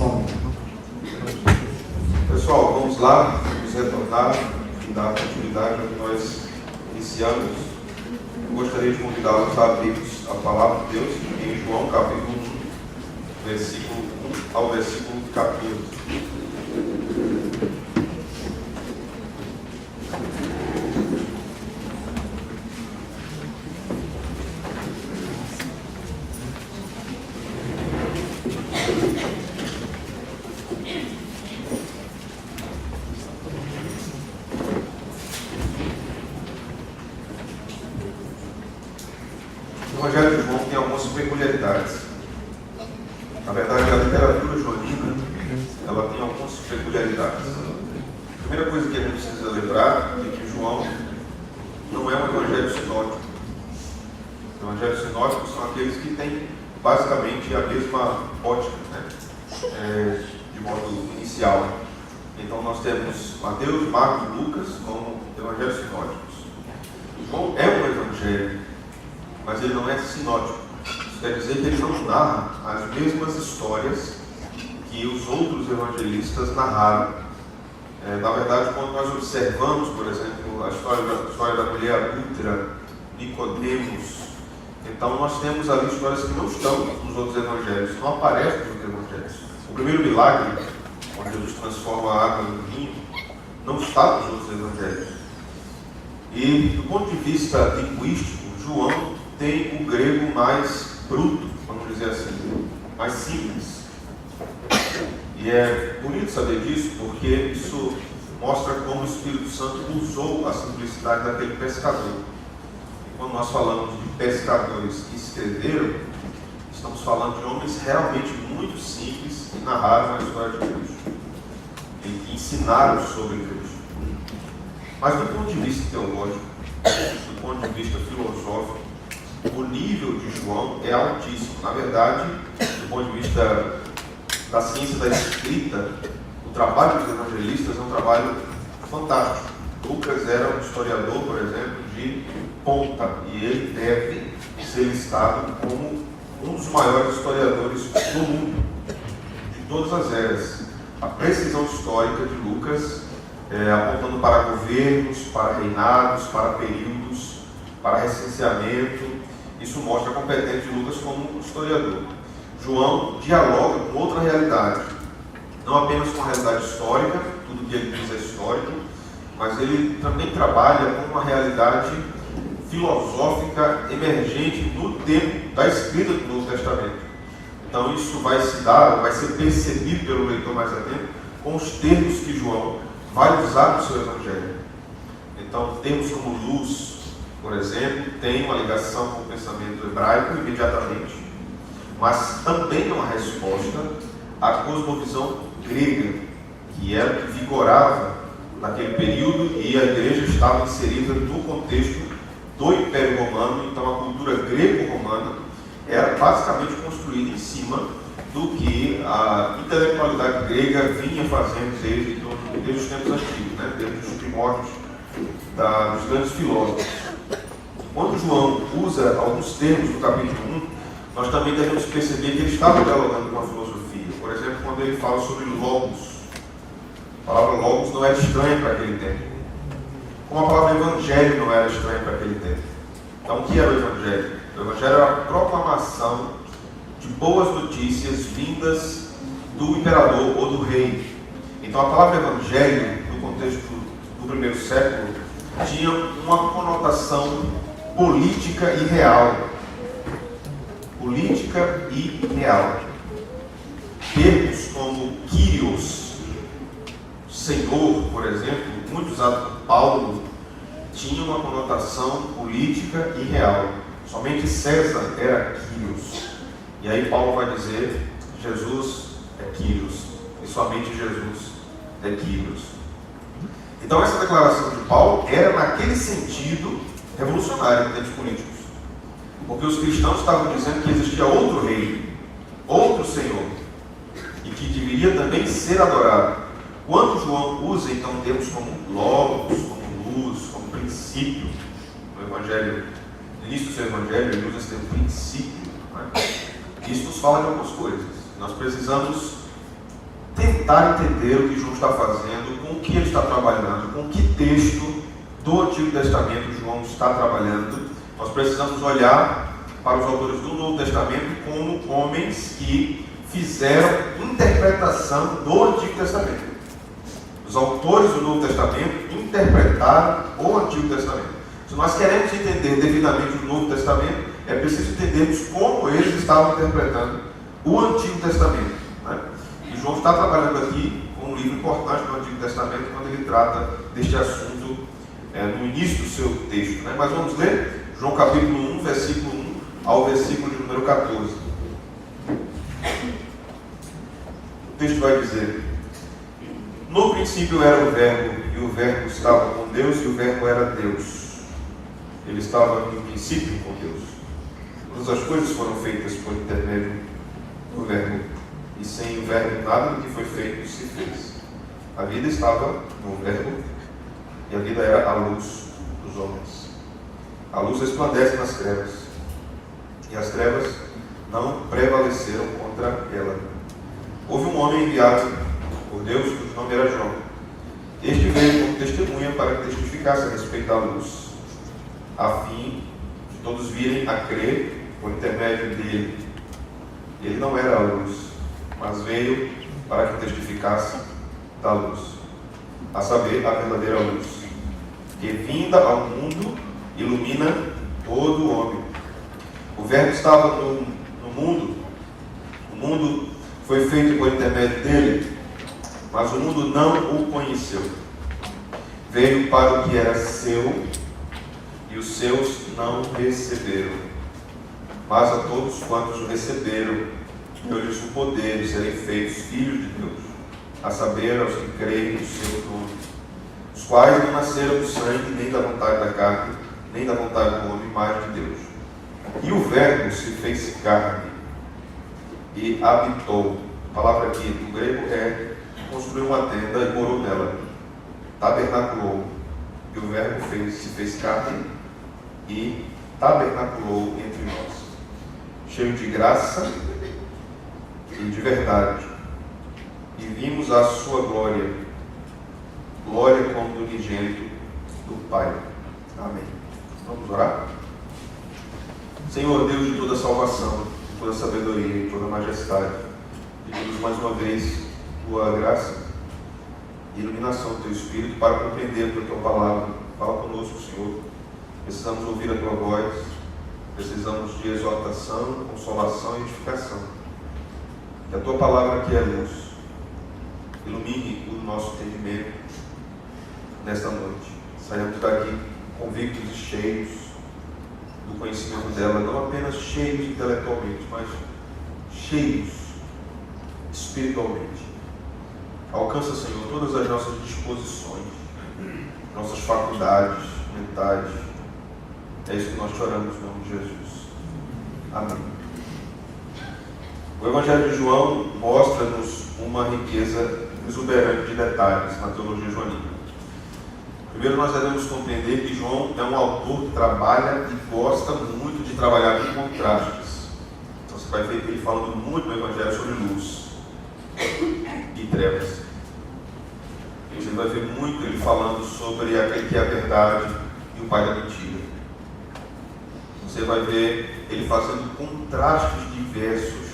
som. Pessoal, vamos lá, vamos retornar e dar continuidade ao que nós iniciamos. Eu gostaria de convidá-los a abrir a palavra de Deus em João capítulo 1, versículo 1 ao versículo 14. O Evangelho de João tem algumas peculiaridades. Na verdade, a literatura joanina, ela tem algumas peculiaridades. A primeira coisa que a gente precisa lembrar é que João não é um evangelho sinótico. Os evangelhos sinóticos são aqueles que têm basicamente a mesma ótica, né? De modo inicial. Então nós temos Mateus, Marcos e Lucas como evangelhos sinóticos. João é um evangelho, mas ele não é sinótico. Isso quer dizer que ele não narra as mesmas histórias que os outros evangelistas narraram. Na verdade, quando nós observamos, por exemplo, a história da mulher adúltera, Nicodemos, então nós temos ali histórias que não estão nos outros evangelhos, não aparecem nos outros evangelhos. O primeiro milagre, onde Jesus transforma a água no vinho, não está nos outros evangelhos. E do ponto de vista linguístico, João tem o grego mais bruto, vamos dizer assim, mais simples. E é bonito saber disso, porque isso mostra como o Espírito Santo usou a simplicidade daquele pescador. E quando nós falamos de pescadores que escreveram, estamos falando de homens realmente muito simples que narraram a história de Cristo e que ensinaram sobre Cristo. Mas do ponto de vista teológico, do ponto de vista filosófico, o nível de João é altíssimo. Na verdade, do ponto de vista da ciência da escrita, o trabalho dos evangelistas é um trabalho fantástico. Lucas era um historiador, por exemplo, de ponta, e ele deve ser listado como um dos maiores historiadores do mundo, de todas as eras. A precisão histórica de Lucas, apontando para governos, para reinados, para períodos, para recenseamento, isso mostra a competência de Lucas como historiador. João dialoga com outra realidade, não apenas com a realidade histórica, tudo que ele diz é histórico, mas ele também trabalha com uma realidade filosófica emergente no tempo da escrita do Novo Testamento. Então isso vai ser percebido pelo leitor mais atento com os termos que João vai usar no seu evangelho. Então termos como luz, por exemplo, tem uma ligação com o pensamento hebraico imediatamente, mas também é uma resposta à cosmovisão grega, que era que vigorava naquele período, e a igreja estava inserida no contexto do Império Romano. Então a cultura greco-romana era basicamente construída em cima do que a intelectualidade grega vinha fazendo desde os tempos antigos, né? Desde os primórdios dos grandes filósofos. Quando João usa alguns termos do capítulo 1, nós também devemos perceber que ele estava dialogando com a filosofia. Por exemplo, quando ele fala sobre logos, a palavra logos não era estranha para aquele tempo, como a palavra evangelho não era estranha para aquele tempo. Então, o que era o evangelho? O evangelho era a proclamação de boas notícias vindas do imperador ou do rei. Então, a palavra evangelho, no contexto do primeiro século, tinha uma conotação política e real. Política e real. Termos como Kyrios, Senhor, por exemplo, muito usado por Paulo, tinha uma conotação política e real. Somente César era Kyrios. E aí Paulo vai dizer: Jesus é Kyrios, e somente Jesus é Kyrios. Então essa declaração de Paulo era naquele sentido revolucionária em termos políticos, porque os cristãos estavam dizendo que existia outro rei, outro Senhor, e que deveria também ser adorado. Quando João usa então termos como logos, como luz, como princípio, no Evangelho, no início do seu Evangelho, ele usa esse termo princípio, né? Isso nos fala de algumas coisas. Nós precisamos tentar entender o que João está fazendo, com o que ele está trabalhando, com que texto do Antigo Testamento João está trabalhando, nós precisamos olhar para os autores do Novo Testamento como homens que fizeram interpretação do Antigo Testamento. Os autores do Novo Testamento interpretaram o Antigo Testamento. Se nós queremos entender devidamente o Novo Testamento, é preciso entendermos como eles estavam interpretando o Antigo Testamento, né? E João está trabalhando aqui com um livro importante do Antigo Testamento, quando ele trata deste assunto no início do seu texto, né? Mas vamos ler João capítulo 1, versículo 1 ao versículo de número 14. O texto vai dizer: no princípio era o Verbo, e o Verbo estava com Deus, e o Verbo era Deus. Ele estava no princípio com Deus. Todas as coisas foram feitas por intermédio do Verbo, e sem o Verbo nada do que foi feito se fez. A vida estava no Verbo, e a vida era a luz dos homens. A luz resplandece nas trevas, e as trevas não prevaleceram contra ela. Houve um homem enviado por Deus, cujo nome era João. Este veio como testemunha para que testificasse a respeito da luz, a fim de todos virem a crer por intermédio dele. Ele não era a luz, mas veio para que testificasse da luz, a saber, a verdadeira luz, que vinda ao mundo ilumina todo o homem. O Verbo estava no mundo, o mundo foi feito por intermédio dele, mas o mundo não o conheceu. Veio para o que era seu, e os seus não receberam. Mas a todos quantos o receberam, deu-lhes o poder de serem feitos filhos de Deus, a saber, aos que creem no seu nome, os quais não nasceram do sangue, nem da vontade da carne, nem da vontade do homem, mas de Deus. E o Verbo se fez carne e habitou. A palavra aqui do grego é construiu uma tenda e morou nela, tabernaculou. E o Verbo se fez carne e tabernaculou entre nós, cheio de graça e de verdade, e vimos a sua glória, glória como do unigênito do Pai. Amém. Vamos orar? Senhor, Deus de toda salvação, de toda sabedoria, de toda majestade, pedimos mais uma vez tua graça e iluminação do teu Espírito para compreender a tua palavra. Fala conosco, Senhor. Precisamos ouvir a tua voz, precisamos de exortação, consolação e edificação. Que a tua palavra, que é luz, ilumine o nosso entendimento nesta noite. Saímos daqui convictos e cheios do conhecimento dela, não apenas cheios intelectualmente, mas cheios espiritualmente. Alcança, Senhor, todas as nossas disposições, nossas faculdades mentais. É isso que nós te oramos em nome de Jesus. Amém. O Evangelho de João mostra-nos uma riqueza exuberante de detalhes na teologia joanina. Primeiro, nós devemos compreender que João é um autor que trabalha e gosta muito de trabalhar com contrastes. Então você vai ver ele falando muito no Evangelho sobre luz e trevas. Você vai ver muito ele falando sobre aquele que é a verdade e o pai da mentira. Você vai ver ele fazendo contrastes diversos,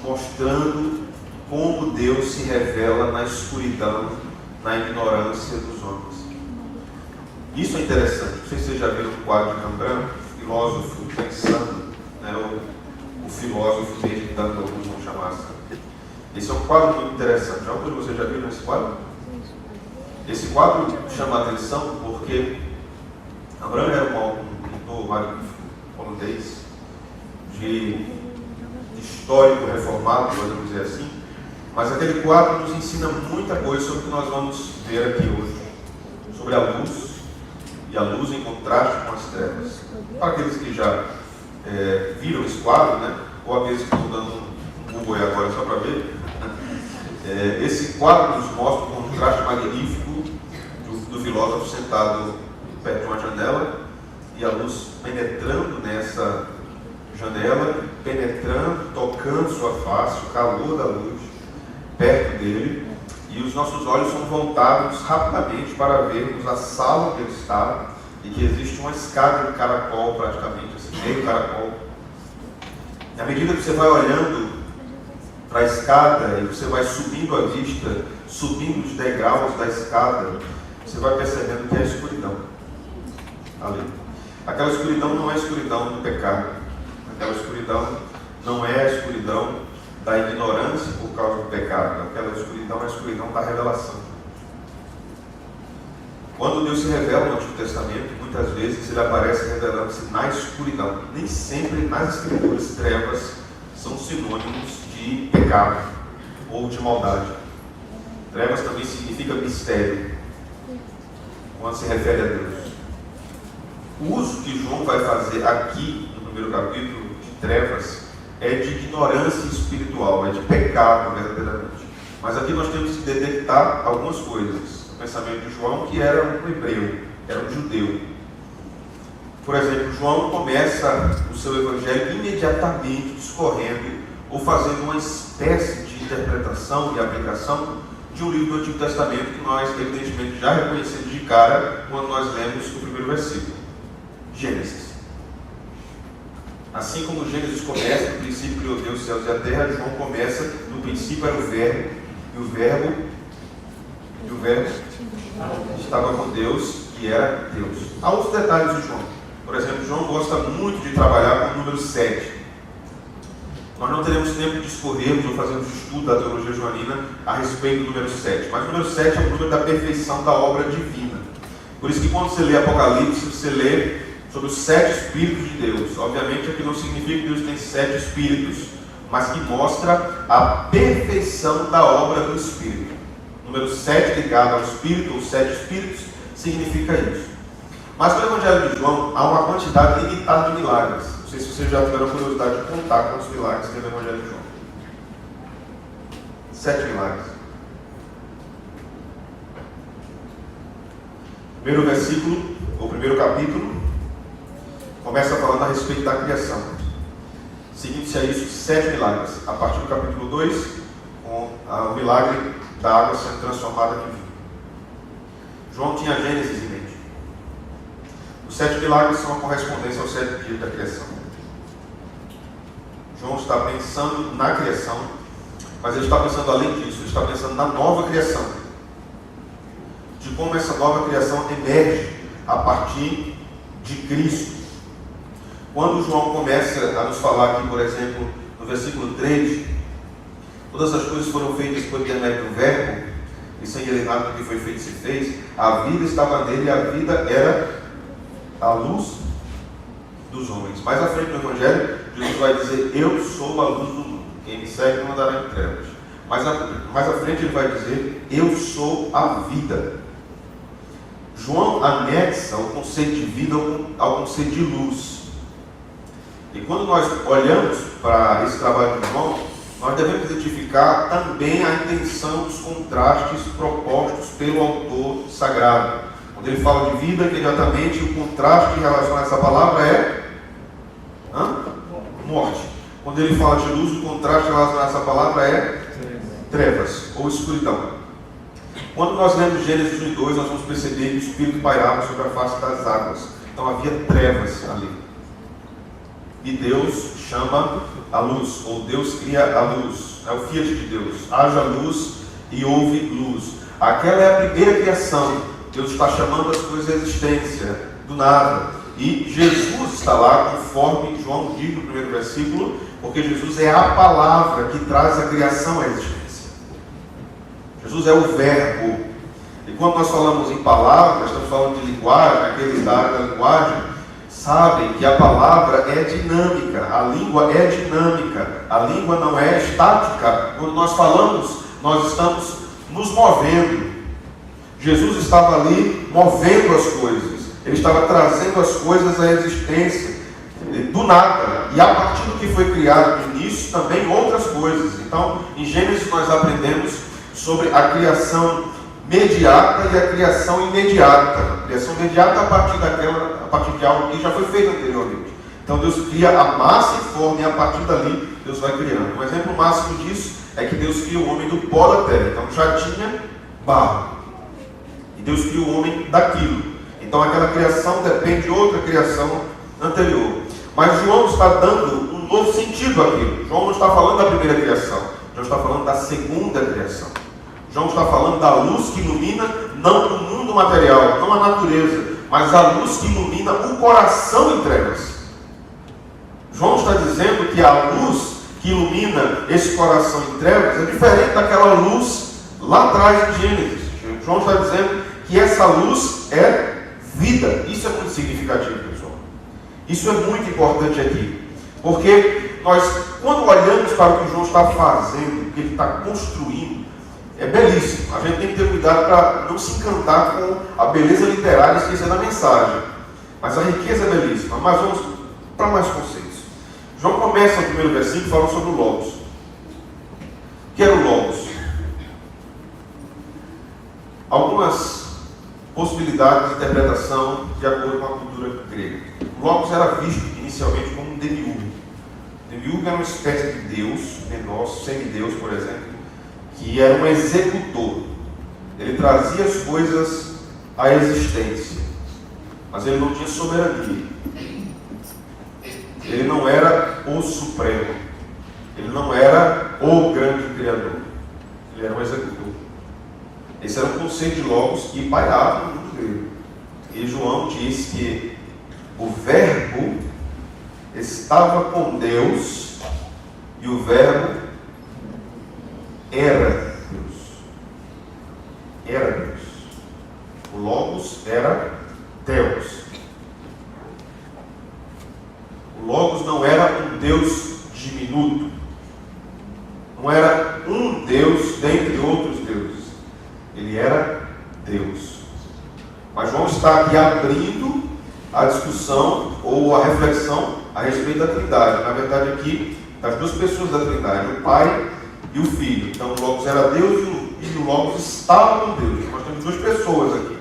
mostrando como Deus se revela na escuridão, na ignorância dos homens. Isso é interessante. Não sei se vocês já viram o quadro de Rembrandt, filósofo pensando, né, o filósofo meditando, alguns vão chamar assim. Esse é um quadro muito interessante. Alguns de vocês já viram esse quadro? Esse quadro chama a atenção porque Rembrandt era um pintor magnífico, holandês, de histórico reformado, podemos dizer assim, mas aquele quadro nos ensina muita coisa sobre o que nós vamos ver aqui hoje, sobre a luz, e a luz em contraste com as trevas. Para aqueles que já viram esse quadro, né, ou aqueles que estão dando um Google aí agora só para ver, esse quadro nos mostra um contraste magnífico do filósofo sentado perto de uma janela e a luz penetrando nessa janela, penetrando, tocando sua face, o calor da luz perto dele, e os nossos olhos são voltados rapidamente para vermos a sala onde ele está, e que existe uma escada de caracol, praticamente, assim, meio caracol. E à medida que você vai olhando para a escada e você vai subindo a vista, subindo os degraus da escada, você vai percebendo que é a escuridão ali. Aquela escuridão não é a escuridão do pecado. Aquela escuridão não é a escuridão da ignorância por causa do pecado. Aquela escuridão é a escuridão da revelação. Quando Deus se revela no Antigo Testamento, muitas vezes ele aparece revelando-se na escuridão. Nem sempre nas Escrituras trevas são sinônimos de pecado ou de maldade. Trevas também significa mistério, quando se refere a Deus. O uso que João vai fazer aqui, no primeiro capítulo, de trevas, é de ignorância espiritual, é de pecado, verdadeiramente. Mas aqui nós temos que detectar algumas coisas. O pensamento de João, que era um hebreu, era um judeu. Por exemplo, João começa o seu evangelho imediatamente discorrendo ou fazendo uma espécie de interpretação e aplicação de um livro do Antigo Testamento que nós, evidentemente, já reconhecemos de cara quando nós lemos o primeiro versículo. Gênesis. Assim como Gênesis começa, no princípio criou Deus os céus e a terra, João começa, no princípio era o verbo, e o verbo estava com Deus e era Deus. Há outros detalhes de João. Por exemplo, João gosta muito de trabalhar com o número 7. Nós não teremos tempo de discorrermos ou fazermos estudo da teologia joanina a respeito do número 7. Mas o número 7 é o número da perfeição da obra divina. Por isso que quando você lê Apocalipse, você lê sobre os 7 Espíritos de Deus. Obviamente aqui não significa que Deus tem 7 Espíritos, mas que mostra a perfeição da obra do Espírito. O número 7 ligado ao Espírito, ou 7 Espíritos, significa isso. Mas no Evangelho de João há uma quantidade limitada de milagres. Não sei se vocês já tiveram curiosidade de contar quantos milagres tem no Evangelho de João. 7 milagres. Primeiro versículo, ou primeiro capítulo, começa falando a respeito da criação. Seguindo-se a isso, 7 milagres. A partir do capítulo 2, com o milagre da água sendo transformada em vinho. João tinha Gênesis em mente. Os 7 milagres são a correspondência aos 7 dias da criação. João está pensando na criação, mas ele está pensando além disso, ele está pensando na nova criação. De como essa nova criação emerge a partir de Cristo. Quando João começa a nos falar aqui, por exemplo, no versículo 3, todas as coisas foram feitas por intermédio do Verbo, e sem ele nada do que foi feito se fez, a vida estava nele e a vida era a luz dos homens. Mais à frente no Evangelho, Jesus vai dizer, eu sou a luz do mundo, quem me segue não andará em trevas. Mais à frente ele vai dizer, eu sou a vida. João anexa o conceito de vida ao conceito de luz. E quando nós olhamos para esse trabalho de João, nós devemos identificar também a intenção dos contrastes propostos pelo autor sagrado. Quando ele fala de vida, imediatamente o contraste em relação a essa palavra é morte. Quando ele fala de luz, o contraste em relação a essa palavra é trevas ou escuridão. Quando nós lemos Gênesis 1 e 2, nós vamos perceber que o Espírito pairava sobre a face das águas. Então havia trevas ali. E Deus chama a luz, ou Deus cria a luz. É o fiat de Deus. Haja luz e houve luz. Aquela é a primeira criação. Deus está chamando as coisas à existência, do nada. E Jesus está lá, conforme João diz no primeiro versículo, porque Jesus é a palavra que traz a criação à existência. Jesus é o verbo. E quando nós falamos em palavras, estamos falando de linguagem, aqueles da área da linguagem, sabem que a palavra é dinâmica, a língua é dinâmica, a língua não é estática. Quando nós falamos, nós estamos nos movendo. Jesus estava ali movendo as coisas, ele estava trazendo as coisas à existência, do nada, e a partir do que foi criado no início, também outras coisas. Então, em Gênesis nós aprendemos sobre a criação mediata e a criação imediata. A criação imediata a partir de algo que já foi feito anteriormente. Então Deus cria a massa e forma, e a partir dali Deus vai criando. Um exemplo máximo disso é que Deus cria o homem do pó da terra. Então já tinha barro. E Deus cria o homem daquilo. Então aquela criação depende de outra criação anterior. Mas João está dando um novo sentido àquilo. João não está falando da primeira criação. João está falando da segunda criação. João está falando da luz que ilumina não o mundo material, não a natureza, mas a luz que ilumina o coração em trevas. João está dizendo que a luz que ilumina esse coração em trevas é diferente daquela luz lá atrás de Gênesis. João está dizendo que essa luz é vida. Isso é muito significativo, pessoal. Isso é muito importante aqui. Porque nós, quando olhamos para o que João está fazendo, o que ele está construindo, é belíssimo. A gente tem que ter cuidado para não se encantar com a beleza literária e esquecer da mensagem. Mas a riqueza é belíssima. Mas vamos para mais conceitos. João começa no primeiro versículo falando sobre o Logos. O que era o Logos? Algumas possibilidades de interpretação de acordo com a cultura grega. O Logos era visto inicialmente como um demiurgo. Demiurgo era uma espécie de deus menor, semideus, por exemplo, que era um executor. Ele trazia as coisas à existência, mas ele não tinha soberania. Ele não era o supremo. Ele não era o grande criador. Ele era um executor. Esse era o conceito de Logos que pairava no mundo grego. E João diz que o Verbo estava com Deus e o Verbo era Deus. Era Deus. O Logos era Deus. O Logos não era um Deus diminuto. Não era um Deus dentre outros deuses. Ele era Deus. Mas João está aqui abrindo a discussão ou a reflexão a respeito da Trindade. Na verdade, aqui, das duas pessoas da Trindade, o Pai e o Filho. Então, o Logos era Deus e o Logos estava com Deus. Nós temos duas pessoas aqui.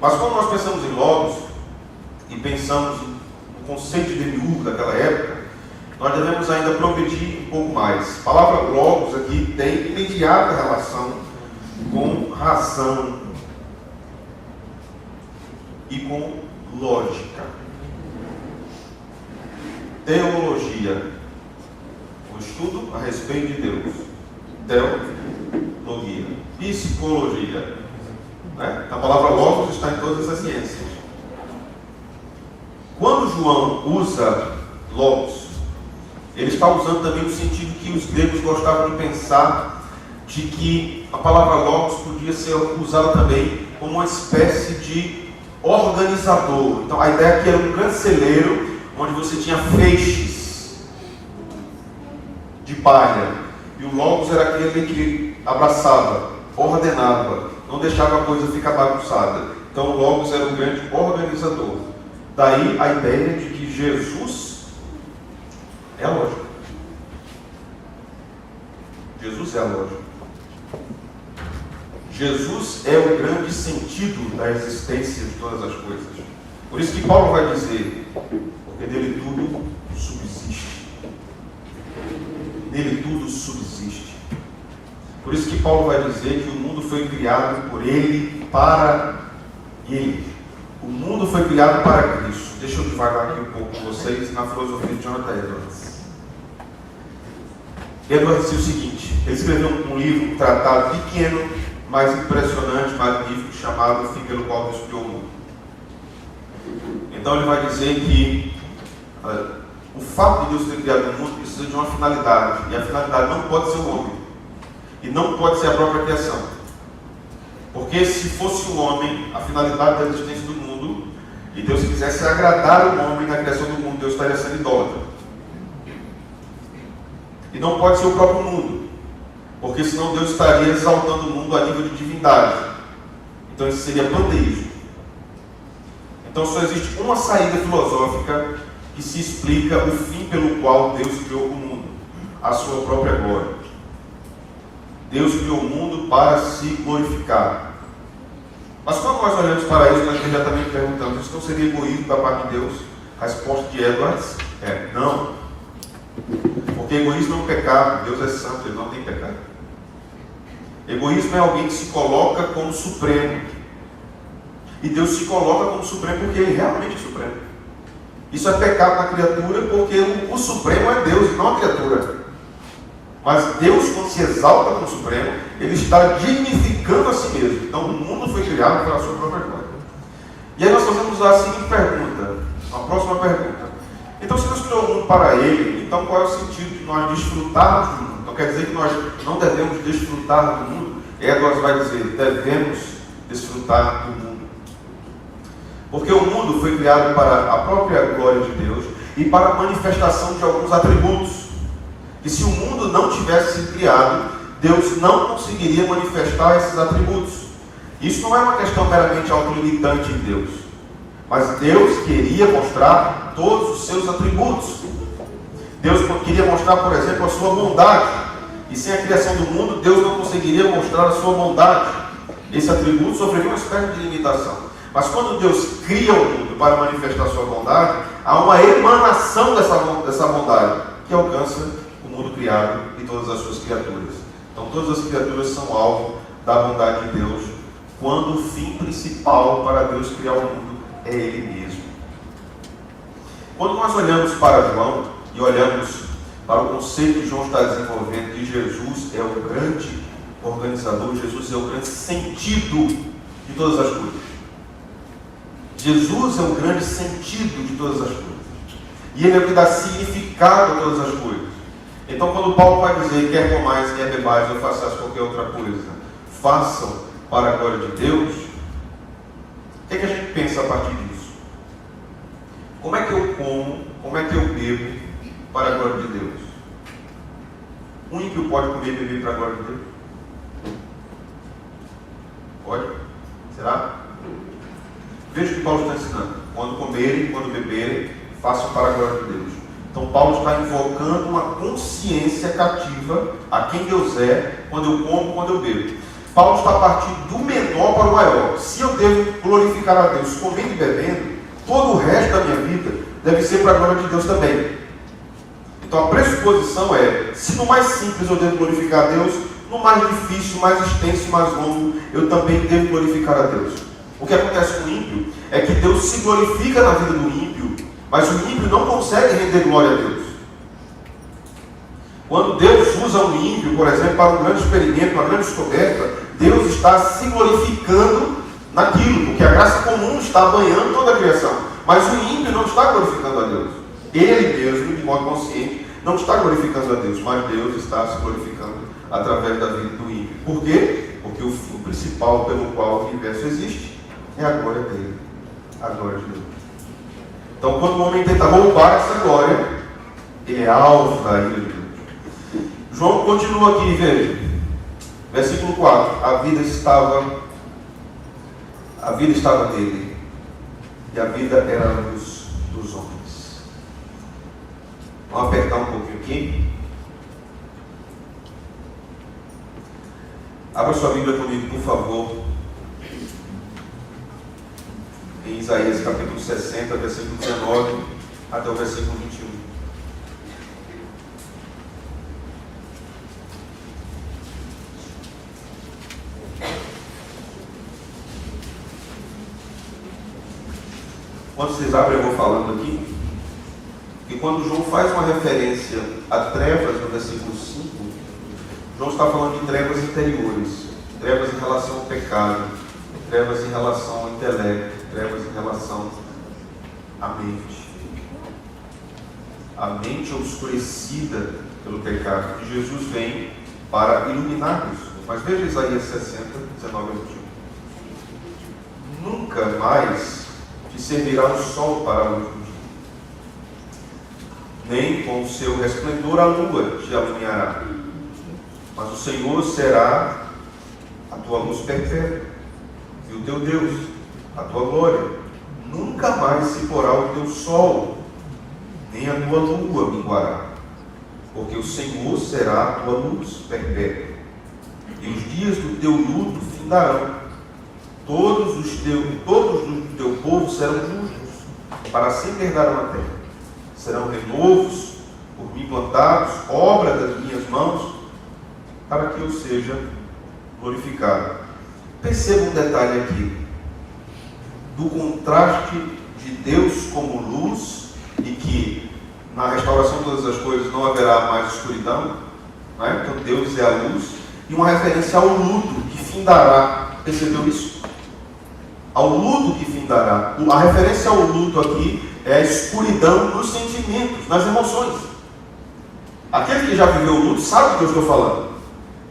Mas quando nós pensamos em Logos e pensamos no conceito de demiurgo daquela época, nós devemos ainda progredir um pouco mais. A palavra Logos aqui tem imediata relação com razão e com lógica. Teologia, o estudo a respeito de Deus. Teologia. Psicologia, né? A palavra Logos está em todas as ciências. Quando João usa Logos, ele está usando também no sentido que os gregos gostavam de pensar de que a palavra Logos podia ser usada também como uma espécie de organizador. Então a ideia é que era um grande celeiro onde você tinha feixes de palha, e o Logos era aquele que abraçava, ordenava, não deixava a coisa ficar bagunçada. Então o Logos era um grande organizador. Daí a ideia de que Jesus é a lógica. Jesus é a lógica. Jesus é o grande sentido da existência de todas as coisas. Por isso que Paulo vai dizer, porque nele tudo subsiste. Nele tudo subsiste. Por isso que Paulo vai dizer que o mundo foi criado por ele, para ele. O mundo foi criado para Cristo. Deixa eu devagar aqui um pouco com vocês na filosofia de Jonathan Edwards. Edwards disse o seguinte, ele escreveu um livro, um tratado pequeno, mas impressionante, magnífico, chamado Fim pelo qual Deus criou o mundo. Então ele vai dizer que o fato de Deus ter criado o mundo precisa de uma finalidade, e a finalidade não pode ser o homem, e não pode ser a própria criação. Porque se fosse o homem, a finalidade da existência do mundo, e Deus quisesse agradar o homem na criação do mundo, Deus estaria sendo idólatra. E não pode ser o próprio mundo, porque senão Deus estaria exaltando o mundo a nível de divindade. Então isso seria panteísmo. Então só existe uma saída filosófica que se explica o fim pelo qual Deus criou o mundo, a sua própria glória. Deus criou o mundo para se glorificar. Mas quando nós olhamos para isso, nós imediatamente perguntamos, isso não seria egoísmo da parte de Deus? A resposta de Edwards é não. Porque Porque egoísmo é um pecado. Deus é santo, Ele não tem pecado. Egoísmo é alguém que se coloca como supremo. E Deus se coloca como supremo porque Ele realmente é supremo. Isso é pecado na criatura porque o supremo é Deus, não a criatura. Mas Deus, quando se exalta como supremo, Ele está dignificando a si mesmo. Então o mundo foi criado pela sua própria glória. E aí nós fazemos a seguinte pergunta, a próxima pergunta. Então se Deus criou o mundo para Ele, então qual é o sentido de nós desfrutarmos do mundo? Então quer dizer que nós não devemos desfrutar do mundo? Edwards vai dizer, devemos desfrutar do mundo. Porque o mundo foi criado para a própria glória de Deus e para a manifestação de alguns atributos. E se o mundo não tivesse sido criado, Deus não conseguiria manifestar esses atributos. Isso não é uma questão meramente autolimitante em Deus. Mas Deus queria mostrar todos os seus atributos. Deus queria mostrar, por exemplo, a sua bondade. E sem a criação do mundo, Deus não conseguiria mostrar a sua bondade. Esse atributo sofreria uma espécie de limitação. Mas quando Deus cria o mundo para manifestar a sua bondade, há uma emanação dessa bondade que alcança o mundo criado e todas as suas criaturas. Então todas as criaturas são alvo da bondade de Deus, quando o fim principal para Deus criar o mundo é Ele mesmo. Quando nós olhamos para João e olhamos para o conceito que João está desenvolvendo, que Jesus é o grande organizador, Jesus é o grande sentido de todas as coisas. Jesus é o grande sentido de todas as coisas. E Ele é o que dá significado a todas as coisas. Então, quando Paulo vai dizer, quer comais, quer bebais, ou façais qualquer outra coisa, façam para a glória de Deus, o que é que a gente pensa a partir disso? Como é que eu como, como é que eu bebo para a glória de Deus? Um ímpio pode comer e beber para a glória de Deus? Pode? Será? Veja o que Paulo está ensinando. Quando comerem, quando beberem, façam para a glória de Deus. Então Paulo está invocando uma consciência cativa a quem Deus é, quando eu como, quando eu bebo. Paulo está partindo do menor para o maior. Se eu devo glorificar a Deus comendo e bebendo, todo o resto da minha vida deve ser para a glória de Deus também. Então a pressuposição é, se no mais simples eu devo glorificar a Deus, no mais difícil, mais extenso, mais longo, eu também devo glorificar a Deus. O que acontece com o ímpio é que Deus se glorifica na vida do ímpio, mas o ímpio não consegue render glória a Deus. Quando Deus usa um ímpio, por exemplo, para um grande experimento, uma grande descoberta, Deus está se glorificando naquilo, porque a graça comum está banhando toda a criação. Mas o ímpio não está glorificando a Deus. Ele mesmo, de modo consciente, não está glorificando a Deus, mas Deus está se glorificando através da vida do ímpio. Por quê? Porque o fim principal pelo qual o universo existe é a glória dele, a glória de Deus. Então, quando o homem tenta roubar essa glória, ele é alvo da ira de Deus. João continua aqui, veja. Versículo 4. A vida estava nele, e a vida era a luz dos homens. Vamos apertar um pouquinho aqui. Abra sua Bíblia comigo, por favor. Em Isaías capítulo 60, versículo 19 até o versículo 21. Quando vocês abrem, eu vou falando aqui. E quando João faz uma referência a trevas no versículo 5, João está falando de trevas interiores, trevas em relação ao pecado, trevas em relação ao intelecto, trevas em relação à mente. A mente obscurecida pelo pecado. E Jesus vem para iluminar isso. Mas veja Isaías 60, 19 a 21. Nunca mais te servirá o sol para a luz do dia, nem com o seu resplendor a lua te alumiará. Mas o Senhor será a tua luz perpétua, e o teu Deus, a tua glória. Nunca mais se porá o teu sol, nem a tua lua minguará, porque o Senhor será a tua luz perpétua, e os dias do teu luto findarão. Todos do teu povo serão justos, para sempre herdarão a terra. Serão renovos por mim plantados, obra das minhas mãos, para que eu seja glorificado. Perceba um detalhe aqui, do contraste de Deus como luz, e que na restauração de todas as coisas não haverá mais escuridão, né? Então Deus é a luz, e uma referência ao luto que findará. Percebeu isso? Ao luto que findará. A referência ao luto aqui é a escuridão nos sentimentos, nas emoções. Aquele que já viveu o luto sabe do que eu estou falando.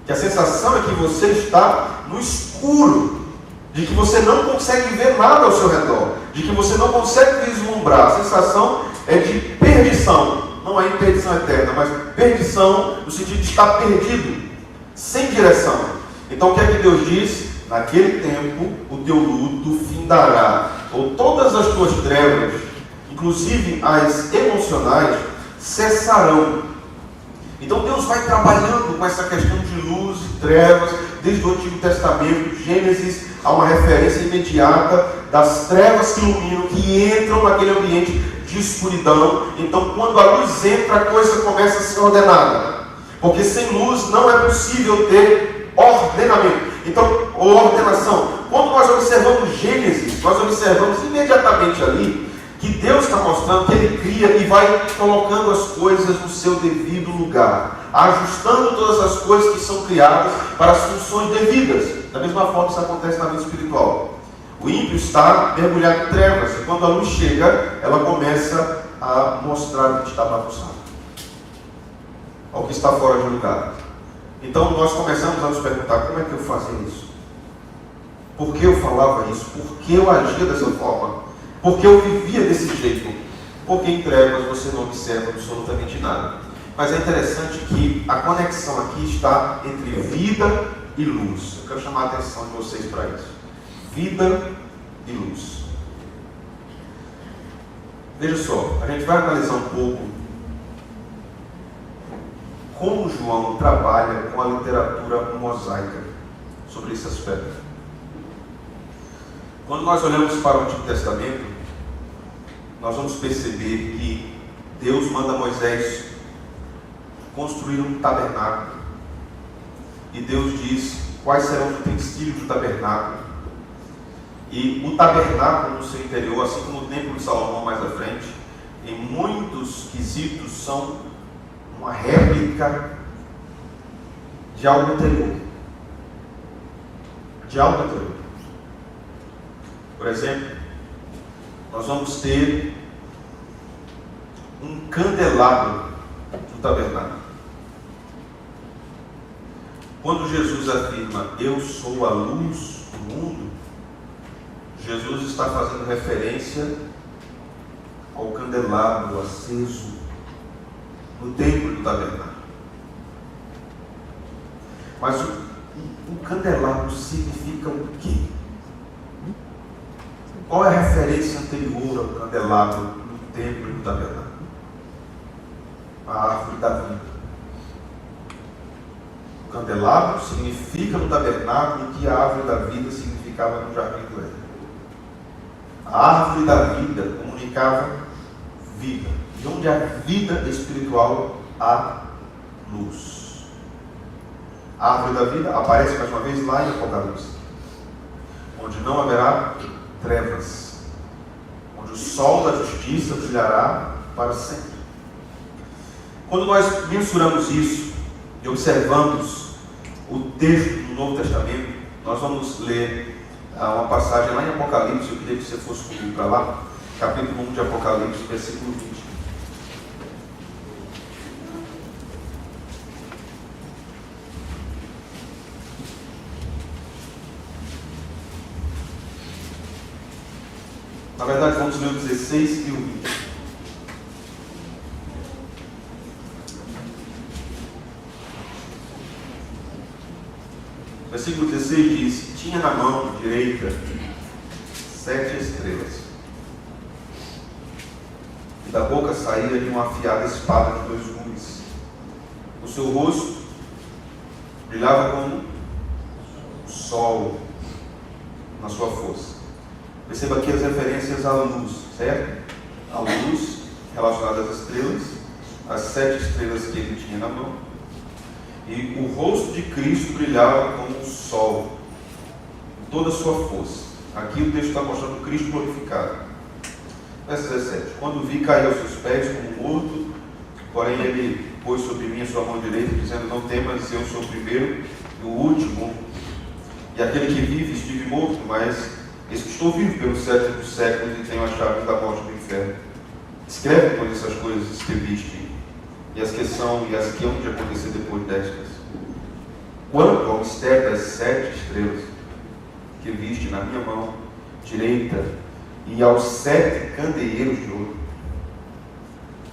Que a sensação é que você está no escuro, de que você não consegue ver nada ao seu redor, de que você não consegue vislumbrar. A sensação é de perdição. Não é perdição eterna, mas perdição no sentido de estar perdido, sem direção. Então o que é que Deus diz? Naquele tempo o teu luto findará, ou todas as tuas trevas, inclusive as emocionais, cessarão. Então Deus vai trabalhando com essa questão de luz e trevas, desde o Antigo Testamento. Gênesis, há uma referência imediata das trevas que iluminam, que entram naquele ambiente de escuridão. Então quando a luz entra, a coisa começa a ser ordenada, porque sem luz não é possível ter ordenamento. Então, ou ordenação. Quando nós observamos Gênesis, nós observamos imediatamente ali que Deus está mostrando que Ele cria e vai colocando as coisas no seu devido lugar, ajustando todas as coisas que são criadas para as funções devidas. Da mesma forma isso acontece na vida espiritual. O ímpio está mergulhado em trevas, e quando a luz chega, ela começa a mostrar o que está bagunçado, ao que está fora de lugar. Então nós começamos a nos perguntar: como é que eu fazia isso? Por que eu falava isso? Por que eu agia dessa forma? Por que eu vivia desse jeito? Porque em trevas você não observa absolutamente nada. Mas é interessante que a conexão aqui está entre vida e luz. Eu quero chamar a atenção de vocês para isso. Vida e luz. Veja só, a gente vai analisar um pouco como João trabalha com a literatura mosaica sobre esse aspecto. Quando nós olhamos para o Antigo Testamento, nós vamos perceber que Deus manda Moisés construir um tabernáculo. E Deus diz quais serão os utensílios do tabernáculo. E o tabernáculo no seu interior, assim como o templo de Salomão mais à frente, em muitos quesitos são uma réplica de algo anterior. De algo anterior. Por exemplo, nós vamos ter um candelabro no tabernáculo. Quando Jesus afirma: eu sou a luz do mundo, Jesus está fazendo referência ao candelabro aceso no templo do tabernáculo. Mas o candelabro significa o quê? Qual é a referência anterior ao candelabro no templo do tabernáculo? A árvore da vida. O candelabro significa no tabernáculo o que a árvore da vida significava no jardim do Éden. A árvore da vida comunicava vida. E onde há vida espiritual, há luz. A árvore da vida aparece mais uma vez lá em Apocalipse, onde não haverá trevas, onde o sol da justiça brilhará para sempre. Quando nós mensuramos isso e observamos o texto do Novo Testamento, nós vamos ler uma passagem lá em Apocalipse. Eu queria que você fosse comigo para lá, capítulo 1 de Apocalipse, versículo 20. Na verdade, vamos ler o 16 e o 20. Versículo 16 diz: tinha na mão direita 7 estrelas, e da boca saía de uma afiada espada de 2 gumes. O seu rosto brilhava como o sol na sua força. Perceba aqui as referências à luz, certo? A luz relacionada às estrelas, as 7 estrelas que ele tinha na mão, e o rosto de Cristo brilhava como um sol, com toda a sua força. Aqui o texto está mostrando Cristo glorificado. Verso 17: quando vi, caí aos seus pés como morto, porém ele pôs sobre mim a sua mão direita, dizendo: não temas, eu sou o primeiro e o último, e aquele que vive. Estive morto, mas eis que estou vivo pelos 7 dos séculos e tenho a chave da morte do inferno. Escreve, pois, essas coisas que viste, e as que são e as que hão de acontecer depois destas. Quanto ao mistério das 7 estrelas que viste na minha mão direita, e aos 7 candeeiros de ouro.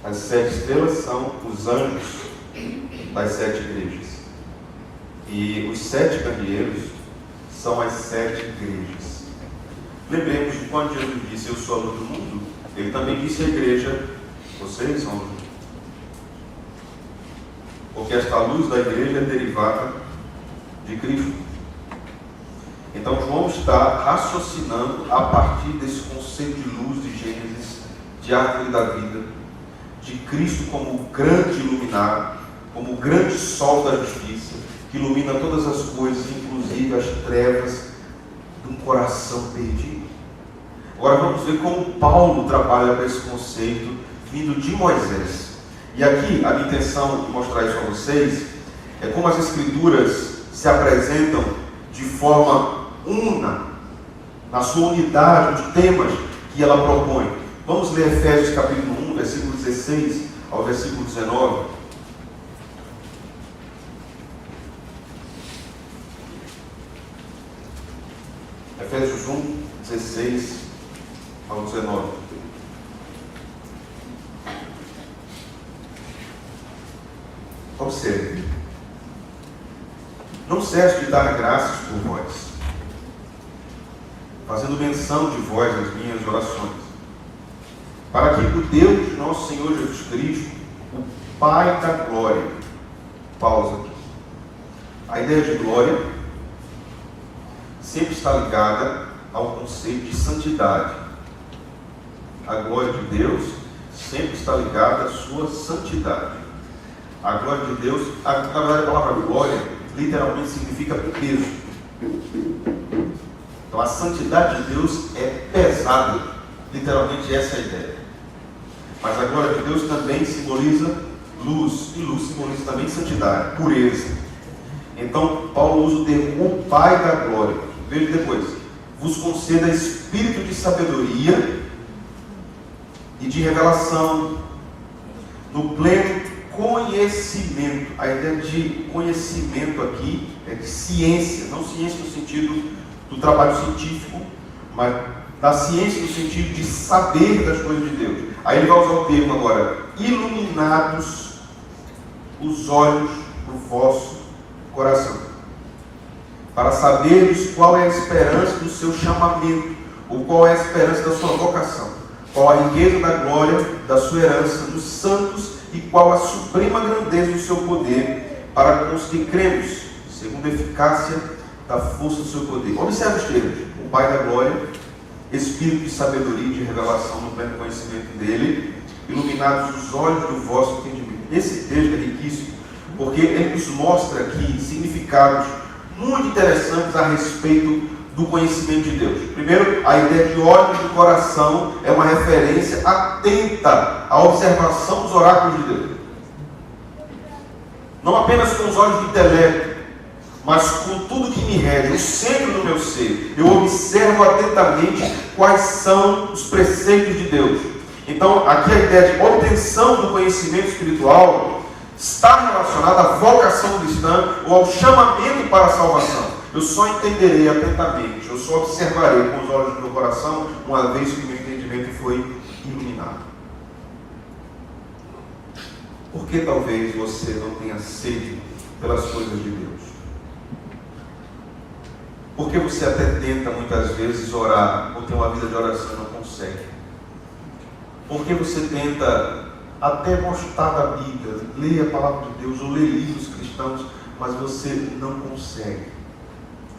As 7 estrelas são os anjos das 7 igrejas, e os 7 candeeiros são as 7 igrejas. Lembremos de quando Jesus disse: eu sou a luz do mundo, ele também disse à igreja: vocês são a luz. Porque esta luz da igreja é derivada de Cristo. Então João está raciocinando a partir desse conceito de luz de Gênesis, de árvore da vida, de Cristo como o grande iluminado, como o grande sol da justiça, que ilumina todas as coisas, inclusive as trevas de um coração perdido. Agora vamos ver como Paulo trabalha com esse conceito vindo de Moisés. E aqui a minha intenção de mostrar isso a vocês é como as Escrituras se apresentam de forma una, na sua unidade, os temas que ela propõe. Vamos ler Efésios capítulo 1, versículo 16 ao versículo 19. Efésios 1, 16 ao 19. Observe: não cesse de dar graças por vós, fazendo menção de vós nas minhas orações, para que o Deus de nosso Senhor Jesus Cristo, o Pai da glória, pausa aqui. A ideia de glória sempre está ligada ao conceito de santidade. A glória de Deus sempre está ligada à sua santidade. A glória de Deus, na verdade, a palavra glória literalmente significa peso. Então a santidade de Deus é pesada, literalmente essa é a ideia. Mas a glória de Deus também simboliza luz, e luz simboliza também santidade, pureza. Então Paulo usa o termo o Pai da glória. Veja depois: vos conceda espírito de sabedoria e de revelação no pleno conhecimento. A ideia de conhecimento aqui é de ciência, não ciência no sentido do trabalho científico, mas da ciência no sentido de saber das coisas de Deus. Aí ele vai usar o termo agora: iluminados os olhos do vosso coração, para saberes qual é a esperança do seu chamamento, ou qual é a esperança da sua vocação, qual a riqueza da glória da sua herança nos santos, e qual a suprema grandeza do seu poder para com os que cremos, segundo a eficácia da força do seu poder. Observe os termos: o Pai da glória, espírito de sabedoria e de revelação no pleno conhecimento dele, iluminados os olhos do vosso entendimento. Esse texto é riquíssimo, porque ele nos mostra aqui significados muito interessantes a respeito do conhecimento de Deus. Primeiro, a ideia de olhos do coração é uma referência atenta à observação dos oráculos de Deus. Não apenas com os olhos do intelecto, mas com tudo que me rege, o centro do meu ser. Eu observo atentamente quais são os preceitos de Deus. Então, aqui a ideia de obtenção do conhecimento espiritual está relacionada à vocação cristã ou ao chamamento para a salvação. Eu só entenderei atentamente, eu só observarei com os olhos do meu coração, uma vez que o meu entendimento foi iluminado. Por que talvez você não tenha sede pelas coisas de Deus? Por que você até tenta muitas vezes orar, ou ter uma vida de oração e não consegue? Por que você tenta até gostar da Bíblia, ler a palavra de Deus, ou ler livros cristãos, mas você não consegue?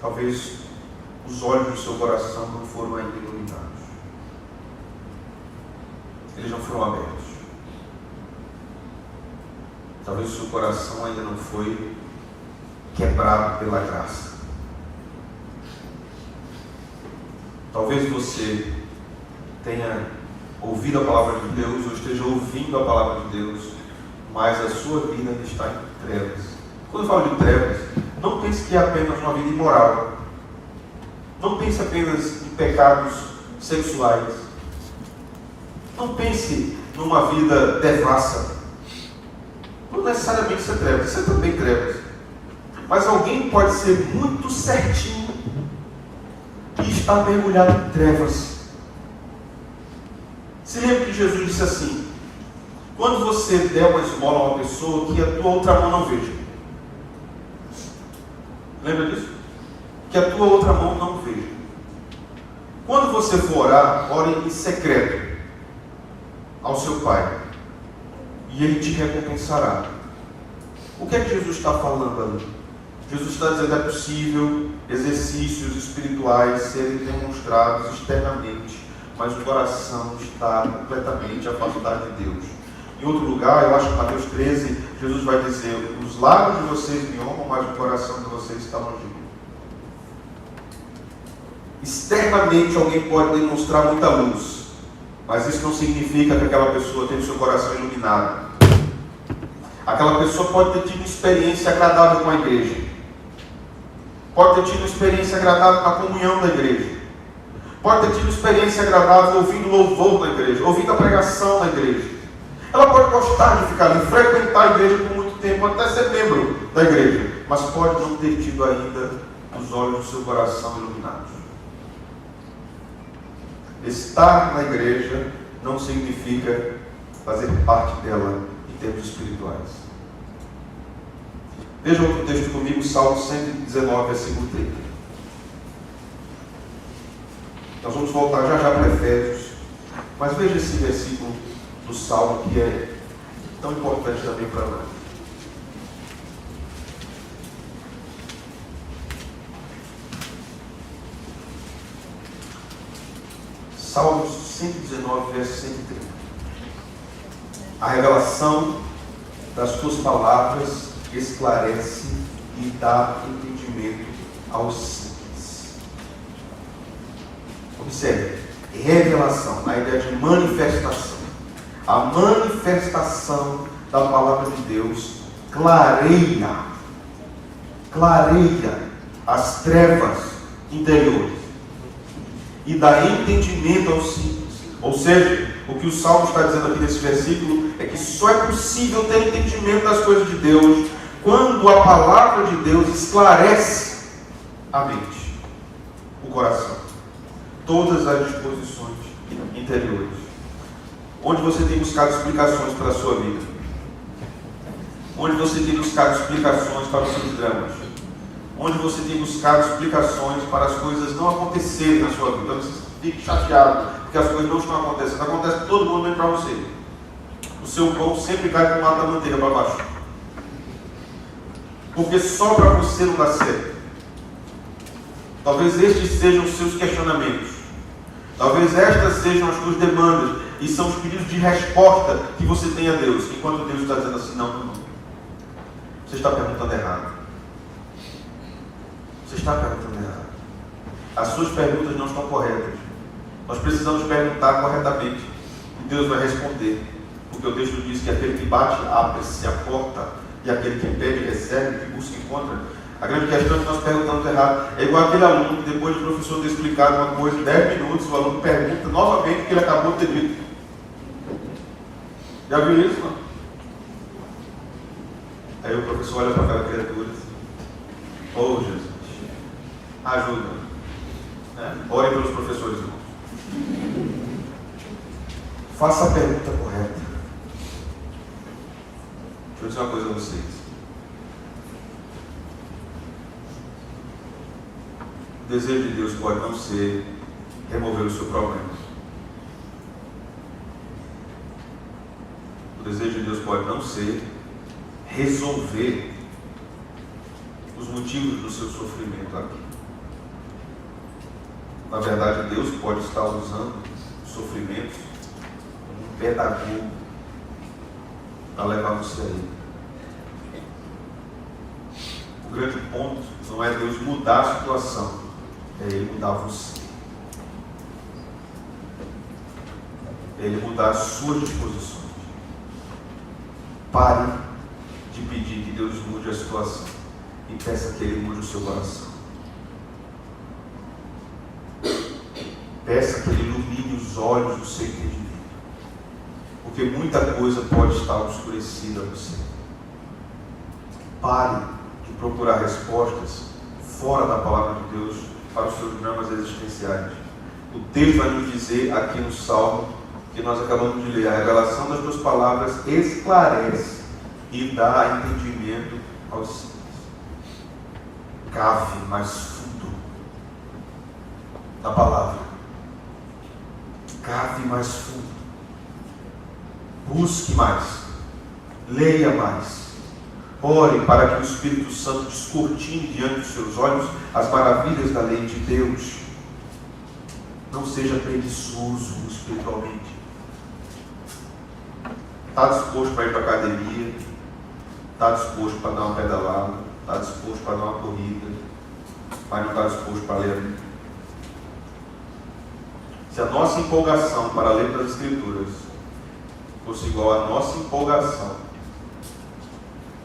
Talvez os olhos do seu coração não foram ainda iluminados. Eles não foram abertos. Talvez o seu coração ainda não foi quebrado pela graça. Talvez você tenha ouvido a palavra de Deus ou esteja ouvindo a palavra de Deus, mas a sua vida ainda está em trevas. Quando eu falo de trevas, não pense que é apenas uma vida imoral. Não pense apenas em pecados sexuais. Não pense numa vida devassa. Não necessariamente isso é trevas, isso é também trevas. Mas alguém pode ser muito certinho e estar mergulhado em trevas. Se lembra que Jesus disse assim: quando você der uma esmola a uma pessoa, que a tua outra mão não veja. Lembra disso? Que a tua outra mão não veja. Quando você for orar, ore em secreto ao seu Pai, e Ele te recompensará. O que é que Jesus está falando ali? Jesus está dizendo que é possível exercícios espirituais serem demonstrados externamente, mas o coração está completamente afastado de Deus. Em outro lugar, eu acho que em Mateus 13, Jesus vai dizer: os lábios de vocês me honram, mas o coração de vocês está longe de mim. Externamente alguém pode demonstrar muita luz, mas isso não significa que aquela pessoa tenha o seu coração iluminado. Aquela pessoa pode ter tido uma experiência agradável com a igreja, pode ter tido uma experiência agradável com a comunhão da igreja, pode ter tido uma experiência agradável ouvindo louvor na igreja, ouvindo a pregação na igreja. Ela pode gostar de ficar ali, frequentar a igreja por muito tempo, até ser membro da igreja, mas pode não ter tido ainda os olhos do seu coração iluminados. Estar na igreja não significa fazer parte dela em termos espirituais. Veja outro texto comigo, Salmo 119, versículo 30. Nós vamos voltar já para Efésios, mas veja esse versículo do Salmo que é tão importante também para nós. Salmo 119, verso 130. A revelação das tuas palavras esclarece e dá entendimento aos simples. Observe, revelação, a ideia de manifestação. A manifestação da palavra de Deus clareia as trevas interiores e dá entendimento aos simples. Ou seja, o que o Salmo está dizendo aqui nesse versículo é que só é possível ter entendimento das coisas de Deus quando a palavra de Deus esclarece a mente, o coração, todas as disposições interiores. Onde você tem buscado explicações para a sua vida? Onde você tem buscado explicações para os seus dramas? Onde você tem buscado explicações para as coisas não acontecerem na sua vida? Você fica chateado porque as coisas não estão acontecendo. Acontece todo mundo vem para você. O seu pão sempre cai com o lado da manteiga para baixo. Porque só para você não dá certo. Talvez estes sejam os seus questionamentos. Talvez estas sejam as suas demandas. E são os pedidos de resposta que você tem a Deus. Enquanto Deus está dizendo assim: não. Você está perguntando errado. Você está perguntando errado. As suas perguntas não estão corretas. Nós precisamos perguntar corretamente. E Deus vai responder. Porque o texto diz que aquele que bate, abre-se a porta. E aquele que pede, recebe, que busca, encontra. A grande questão é que nós perguntamos errado. É igual aquele aluno que depois do professor ter explicado uma coisa em 10 minutos, o aluno pergunta novamente o que ele acabou de ter dito. Já viu isso, não? Aí o professor olha para aquela criatura e diz: oh, Jesus, ajuda. Orem pelos professores, irmãos. Faça a pergunta correta. Deixa eu dizer uma coisa a vocês. O desejo de Deus pode não ser remover o seu problema. O desejo de Deus pode não ser resolver os motivos do seu sofrimento aqui. Na verdade, Deus pode estar usando os sofrimentos como um pedagogo para levar você a Ele. O grande ponto não é Deus mudar a situação, é Ele mudar você. É Ele mudar as suas disposições. Pare de pedir que Deus mude a situação e peça que Ele mude o seu coração. Peça que Ele ilumine os olhos do seu entendimento, porque muita coisa pode estar obscurecida a você. Pare de procurar respostas fora da palavra de Deus para os seus dramas existenciais. O texto vai nos dizer aqui no Salmo que nós acabamos de ler: a revelação das tuas palavras esclarece e dá entendimento aos simples. Cave mais fundo na palavra. Cave mais fundo. Busque mais. Leia mais. Ore para que o Espírito Santo descortine diante dos seus olhos as maravilhas da lei de Deus. Não seja preguiçoso espiritualmente. Está disposto para ir para a academia? Está disposto para dar uma pedalada? Está disposto para dar uma corrida? Mas não está disposto para ler a Bíblia? Se a nossa empolgação para ler as Escrituras fosse igual à nossa empolgação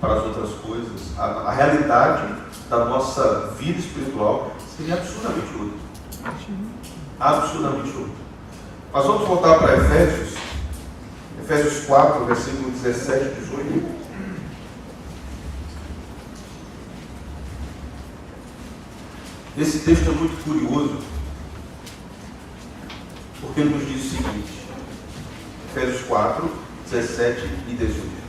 para as outras coisas, a realidade da nossa vida espiritual seria absurdamente outra. Absurdamente outra. Mas vamos voltar para Efésios 4, versículo 17 e 18. Esse texto é muito curioso, porque ele nos diz o seguinte: Efésios 4, 17 e 18.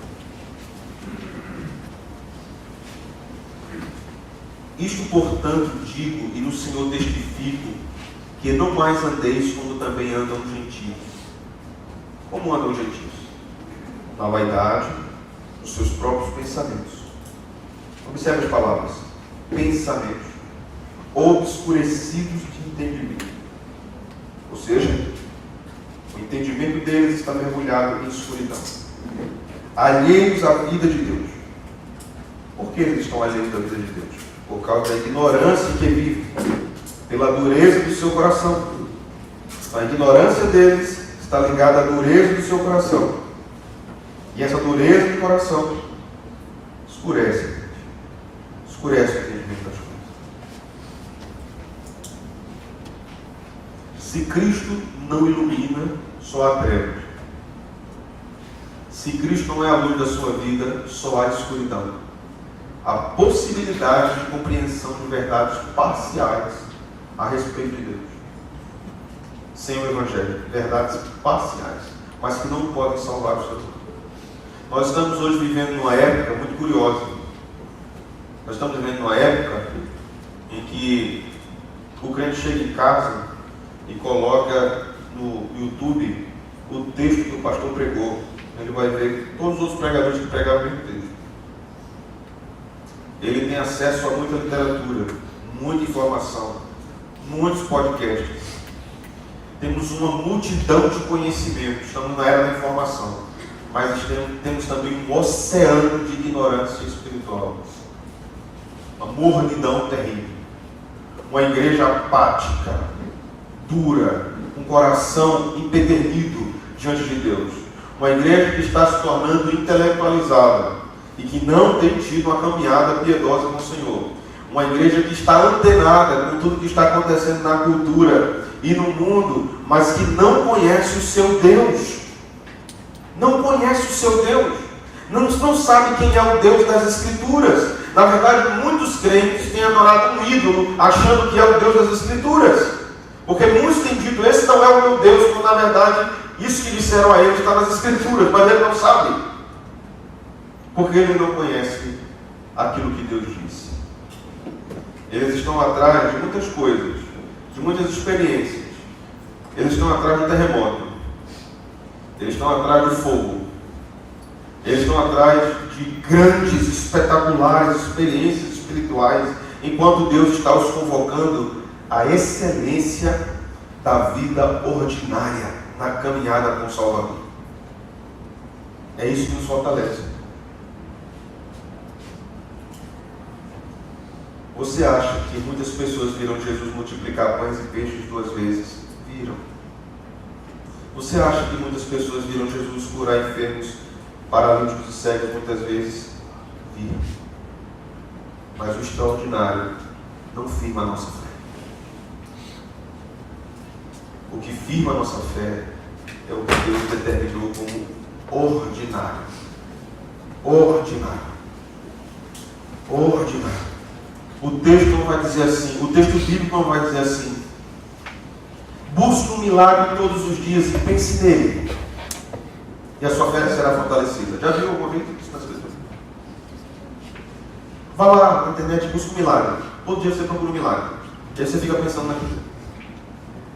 Isto, portanto, digo e no Senhor testifico, que não mais andeis como também andam os gentios. Como andam os gentios? Na vaidade, nos seus próprios pensamentos. Observe as palavras: pensamentos obscurecidos de entendimento. Ou seja, o entendimento deles está mergulhado em escuridão. Alheios à vida de Deus. Por que eles estão alheios da vida de Deus? Por causa da ignorância em que vivem, pela dureza do seu coração. A ignorância deles está ligada à dureza do seu coração. E essa dureza do coração escurece o entendimento das coisas. Se Cristo não ilumina, só há trevas. Se Cristo não é a luz da sua vida, só há escuridão. A possibilidade de compreensão de verdades parciais a respeito de Deus. Sem o Evangelho, verdades parciais, mas que não podem salvar o seu mundo. Nós estamos hoje vivendo numa época muito curiosa. Nós estamos vivendo numa época em que o crente chega em casa e coloca no YouTube o texto que o pastor pregou. Ele vai ver todos os outros pregadores que pregaram o mesmo texto. Ele tem acesso a muita literatura, muita informação, muitos podcasts. Temos uma multidão de conhecimento. Estamos na era da informação, mas temos também um oceano de ignorância espiritual. Uma mornidão terrível. Uma igreja apática, dura, com um coração empedernido diante de Deus. Uma igreja que está se tornando intelectualizada e que não tem tido uma caminhada piedosa com o Senhor. Uma igreja que está antenada com tudo que está acontecendo na cultura e no mundo, mas que não conhece o seu Deus. Não conhece o seu Deus. Não sabe quem é o Deus das Escrituras. Na verdade, muitos crentes têm adorado um ídolo, achando que é o Deus das Escrituras. Porque muitos têm dito: esse não é o meu Deus, quando na verdade isso que disseram a ele está nas Escrituras, mas ele não sabe. Porque ele não conhece aquilo que Deus disse. Eles estão atrás de muitas coisas, de muitas experiências. Eles estão atrás do terremoto. Eles estão atrás do fogo. Eles estão atrás de grandes, espetaculares experiências espirituais, enquanto Deus está os convocando à excelência da vida ordinária na caminhada com o Salvador. É isso que nos fortalece. Você acha que muitas pessoas viram Jesus multiplicar pães e peixes 2 vezes? Viram. Você acha que muitas pessoas viram Jesus curar enfermos, paralíticos e cegos muitas vezes? Viram. Mas o extraordinário não firma a nossa fé. O que firma a nossa fé é o que Deus determinou como ordinário. Ordinário. Ordinário. O texto não vai dizer assim, o texto bíblico não vai dizer assim: busque um milagre todos os dias e pense nele, e a sua fé será fortalecida. Já viu alguma vez isso na escritura? Vá lá na internet e busca um milagre. Todo dia você procura um milagre. E aí você fica pensando naquilo.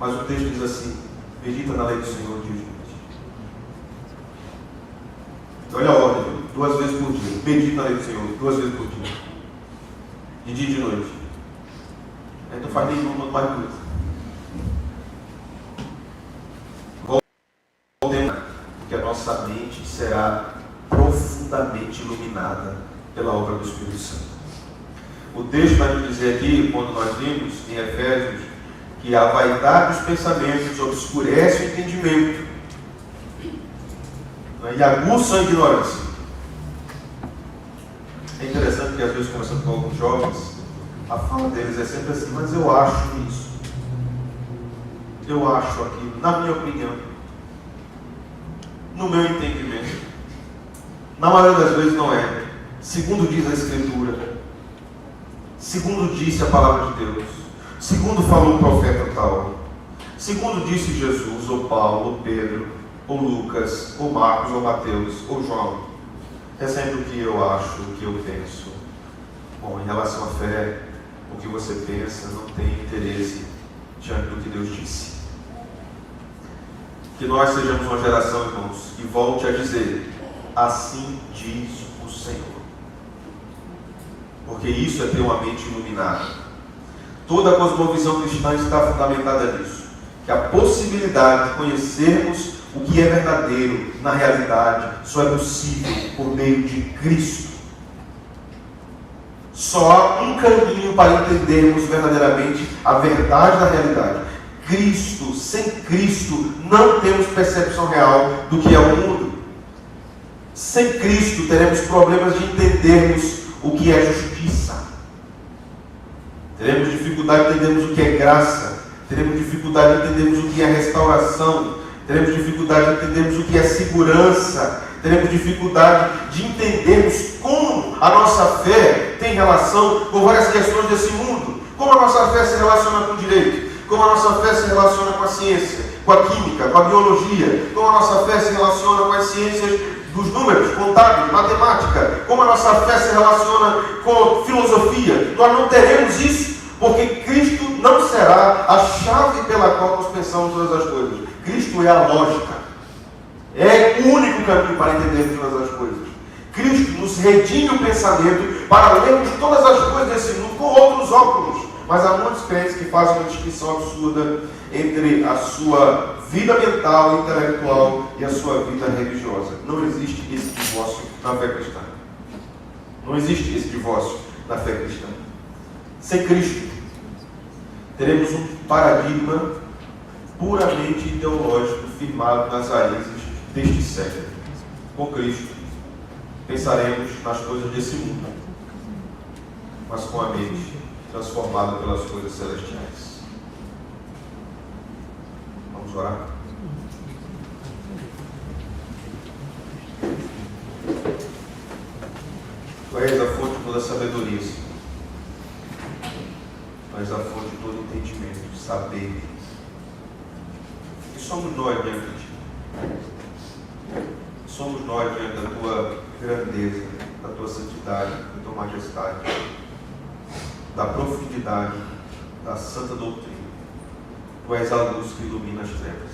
Mas o texto diz assim: medita na lei do Senhor dia e noite. Olha a ordem, 2 vezes por dia. Medita na lei do Senhor 2 vezes por dia. De dia e de noite. Aí não faz nenhum, não faz muito. Voltemos, que a nossa mente será profundamente iluminada pela obra do Espírito Santo. O texto vai nos dizer aqui, quando nós vimos em Efésios, que a vaidade dos pensamentos obscurece o entendimento e aguça a ignorância. É interessante que às vezes, conversando com alguns jovens, a fala deles é sempre assim: mas eu acho isso, eu acho aquilo, na minha opinião, no meu entendimento. Na maioria das vezes não é. Segundo diz a Escritura, segundo disse a palavra de Deus, segundo falou o profeta tal, segundo disse Jesus, ou Paulo, ou Pedro, ou Lucas, ou Marcos, ou Mateus, ou João. É sempre o que eu acho, o que eu penso. Bom, em relação à fé, o que você pensa não tem interesse diante do que Deus disse. Que nós sejamos uma geração, irmãos, que volte a dizer: assim diz o Senhor. Porque isso é ter uma mente iluminada. Toda a cosmovisão cristã está fundamentada nisso. Que a possibilidade de conhecermos o que é verdadeiro, na realidade, só é possível por meio de Cristo. Só há um caminho para entendermos verdadeiramente a verdade da realidade: Cristo. Sem Cristo não temos percepção real do que é o mundo. Sem Cristo teremos problemas de entendermos o que é justiça. Teremos dificuldade de entendermos o que é graça. Teremos dificuldade de entendermos o que é restauração. Teremos dificuldade de entendermos o que é segurança. Teremos dificuldade de entendermos como a nossa fé tem relação com várias questões desse mundo. Como a nossa fé se relaciona com o direito. Como a nossa fé se relaciona com a ciência, com a química, com a biologia. Como a nossa fé se relaciona com as ciências dos números, contábeis, matemática. Como a nossa fé se relaciona com filosofia. Nós não teremos isso, porque Cristo não será a chave pela qual nós pensamos todas as coisas. Cristo é a lógica. É o único caminho para entendermos todas as coisas. Cristo nos redime o pensamento para lermos todas as coisas desse mundo com outros óculos. Mas há muitos crentes que fazem uma distinção absurda entre a sua vida mental, intelectual e a sua vida religiosa. Não existe esse divórcio na fé cristã. Não existe esse divórcio na fé cristã. Sem Cristo, teremos um paradigma puramente ideológico firmado nas raízes deste século. Com Cristo, pensaremos nas coisas desse mundo, mas com a mente transformada pelas coisas celestiais. Vamos orar? Tu és a fonte de toda sabedoria, Senhor. Tu és a fonte de todo entendimento, saber. E somos nós diante de Ti. Somos nós diante da Tua grandeza, da Tua santidade, da Tua majestade, da profundidade, da santa doutrina. Tu és a luz que ilumina as trevas.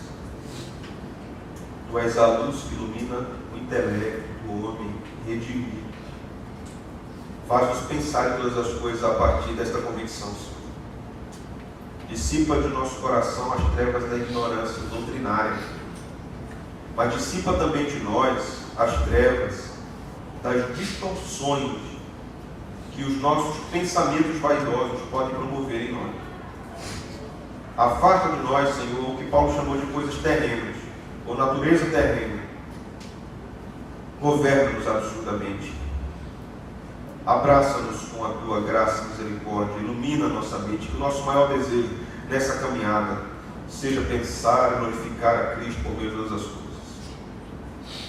Tu és a luz que ilumina o intelecto do homem redimido. Faz-nos pensar em todas as coisas a partir desta convicção, Senhor. Dissipa de nosso coração as trevas da ignorância doutrinária, mas dissipa também de nós as trevas das distorções que os nossos pensamentos vaidosos podem promover em nós. Afasta de nós, Senhor, o que Paulo chamou de coisas terrenas, ou natureza terrena. Governa-nos absurdamente. Abraça-nos com a tua graça e misericórdia. Ilumina a nossa mente. Que o nosso maior desejo nessa caminhada seja pensar e glorificar a Cristo por meio de todas as coisas.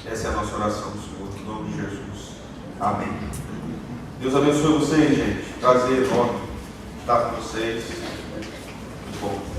Essa é a nossa oração, Senhor, em nome de Jesus. Amém. Deus abençoe vocês, gente. Prazer enorme estar com vocês. Muito bom.